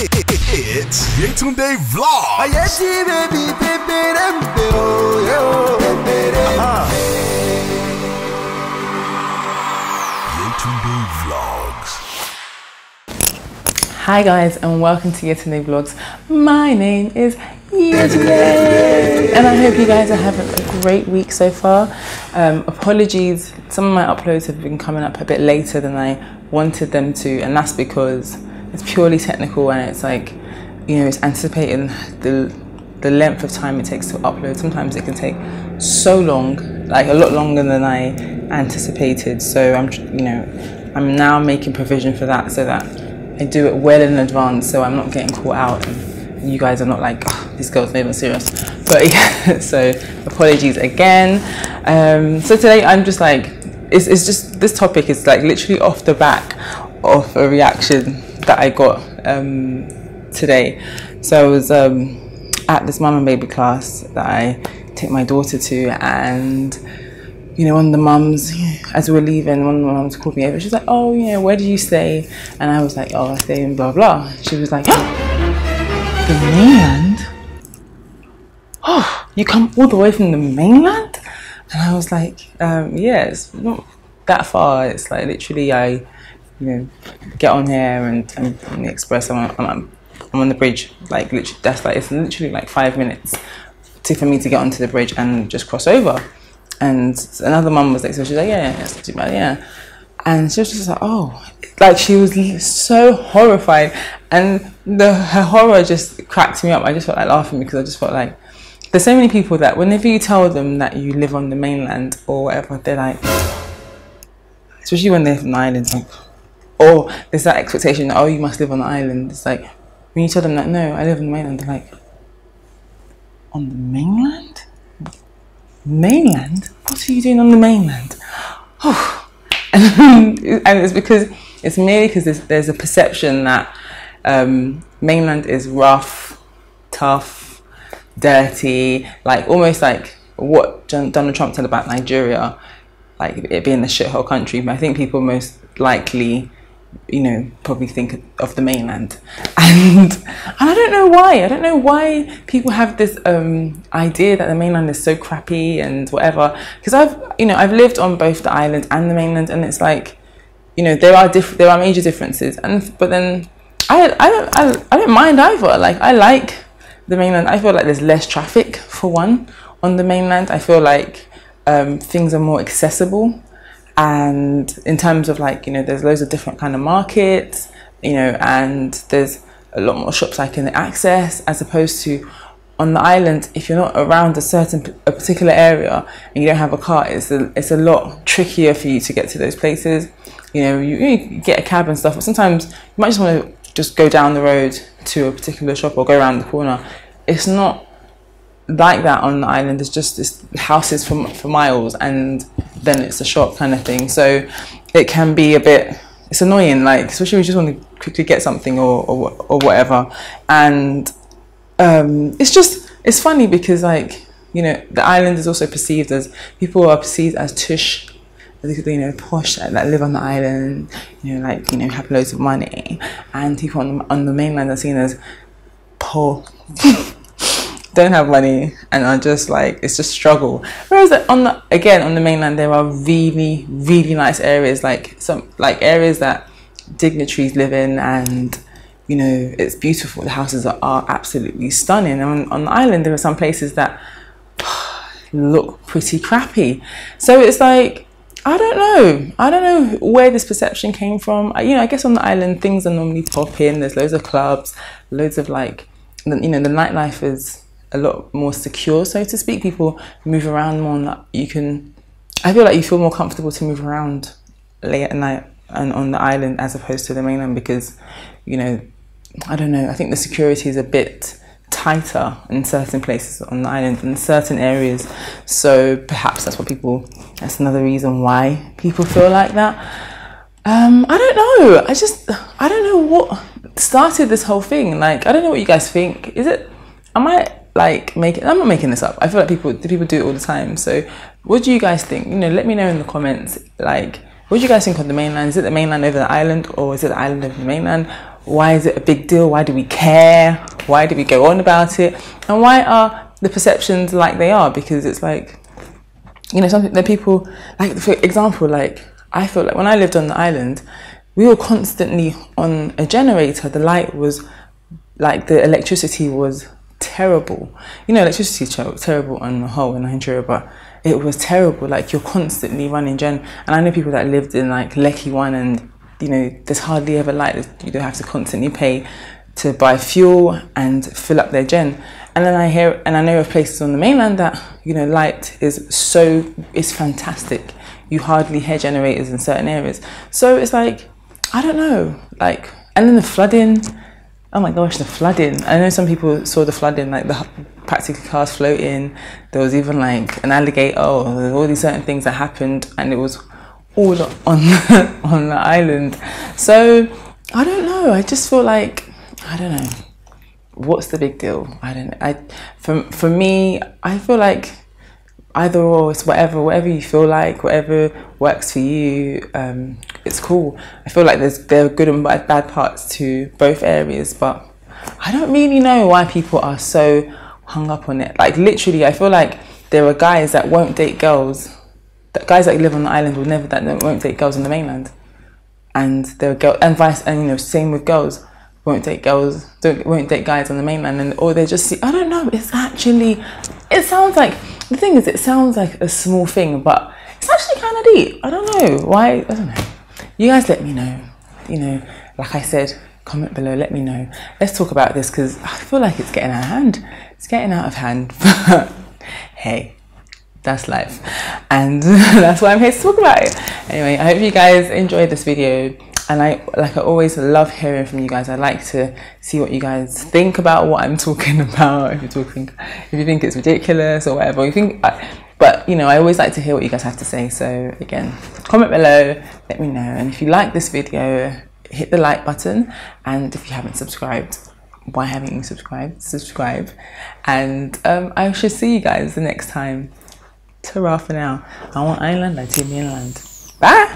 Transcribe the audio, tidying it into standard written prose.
It's yetundevlogs. Yetundevlogs. Hi guys, and welcome to yetundevlogs. My name is Yetunde, and I hope you guys are having a great week so far. Apologies, some of my uploads have been coming up a bit later than I wanted them to, and that's because it's purely technical, and it's like, you know, it's anticipating the length of time it takes to upload. Sometimes it can take so long, like a lot longer than I anticipated. So I'm now making provision for that, so that I do it well in advance, so I'm not getting caught out and you guys are not like, oh, this girl's not even serious. But yeah, so apologies again. So today I'm just like, it's just, this topic is like literally off the back of a reaction that I got today. So I was at this mum and baby class that I take my daughter to, and you know, one of the mums, as we were leaving, one of the mums called me over. She's like, oh yeah, where do you stay? And I was like, oh, I stay in blah blah. She was like, oh, the mainland? Oh, you come all the way from the mainland? And I was like, yeah, it's not that far. It's like literally I get on here and on the express. I'm on the bridge. Like literally, it's literally like 5 minutes for me to get onto the bridge and just cross over. And another mum was like, so she's like, yeah, it's not too bad, yeah. And she was just like, oh, like she was so horrified, and her horror just cracked me up. I just felt like laughing, because I just felt like there's so many people that whenever you tell them that you live on the mainland or whatever, they're like, especially when they're from the islands, like, or there's that expectation that, oh, you must live on the island. It's like, when you tell them that, no, I live on the mainland, they're like, on the mainland? Mainland? What are you doing on the mainland? Oh. And it's because, it's merely because there's a perception that mainland is rough, tough, dirty, like almost like what Donald Trump said about Nigeria, like it being a shithole country. But I think people most likely, probably think of the mainland, and I don't know why. I don't know why people have this idea that the mainland is so crappy and whatever. Because I've lived on both the island and the mainland, and it's like, there are major differences, but then I don't mind either. Like, I like the mainland. I feel like there's less traffic for one on the mainland. I feel like things are more accessible. And in terms of like, there's loads of different kind of markets, and there's a lot more shops I can access, as opposed to on the island. If you're not around a particular area and you don't have a car, it's a lot trickier for you to get to those places. You get a cab and stuff, but sometimes you might just want to just go down the road to a particular shop or go around the corner. It's not like that on the island. There's just this houses for miles, and then it's a shop kind of thing. So it can be a bit, it's annoying, like especially when you just want to quickly get something or whatever. And it's funny because, like, the island is also perceived as, people are perceived as tush, posh, that live on the island, have loads of money, and people on the mainland are seen as poor. Don't have money and are just like, it's just struggle. Whereas on the mainland, there are really, really nice areas, like areas that dignitaries live in, and it's beautiful. The houses are absolutely stunning. And on the island, there are some places that look pretty crappy. So it's like, I don't know where this perception came from. I guess on the island things are normally popping. There's loads of clubs, loads of like, the nightlife is a lot more secure, so to speak. People move around more, and I feel like you feel more comfortable to move around late at night and on the island as opposed to the mainland, because I don't know, I think the security is a bit tighter in certain places on the island in certain areas. So perhaps that's another reason why people feel like that. I don't know, I don't know what started this whole thing. Like, I don't know what you guys think. I'm not making this up. I feel like people do it all the time. So what do you guys think? Let me know in the comments. Like, what do you guys think of the mainland? Is it the mainland over the island, or is it the island over the mainland? Why is it a big deal? Why do we care? Why do we go on about it? And why are the perceptions like they are? Because it's like, you know, the people, like, for example, like, I feel like when I lived on the island, we were constantly on a generator. The light was, like, the electricity was terrible. You know, electricity is terrible on the whole in Nigeria, but it was terrible. Like, you're constantly running gen. And I know people that lived in, like, Lekki 1, and, you know, there's hardly ever light. You don't have to constantly pay to buy fuel and fill up their gen. And then I know of places on the mainland that, you know, light is fantastic. You hardly hear generators in certain areas. So it's like, I don't know, like, and then the flooding, oh my gosh, the flooding. I know some people saw the flooding, like practically cars floating. There was even like an alligator, there's all these certain things that happened, and it was all on the island. So I don't know, I just feel like, I don't know, what's the big deal? I don't know. For me, I feel like either or, it's whatever you feel like, whatever works for you, it's cool. I feel like there are good and bad parts to both areas, but I don't really know why people are so hung up on it. Like, literally, I feel like there are guys that won't date girls, guys that live on the island won't date girls on the mainland, and there are girls, and you know, same with girls. Won't date guys on the mainland, or they just see, I don't know, it sounds like, the thing is, it sounds like a small thing, but it's actually kind of deep. I don't know why, I don't know. You guys let me know, you know, like I said, comment below, let me know. Let's talk about this, because I feel like it's getting out of hand. It's getting out of hand, but hey, that's life, and that's why I'm here to talk about it. Anyway, I hope you guys enjoyed this video. And I always love hearing from you guys. I like to see what you guys think about what I'm talking about. If you think it's ridiculous or whatever you think, but you know, I always like to hear what you guys have to say. So again, comment below, let me know. And if you like this video, hit the like button. And if you haven't subscribed, why haven't you subscribed? Subscribe. And I shall see you guys the next time. Ta-ra for now. I want island, I team mainland. Bye.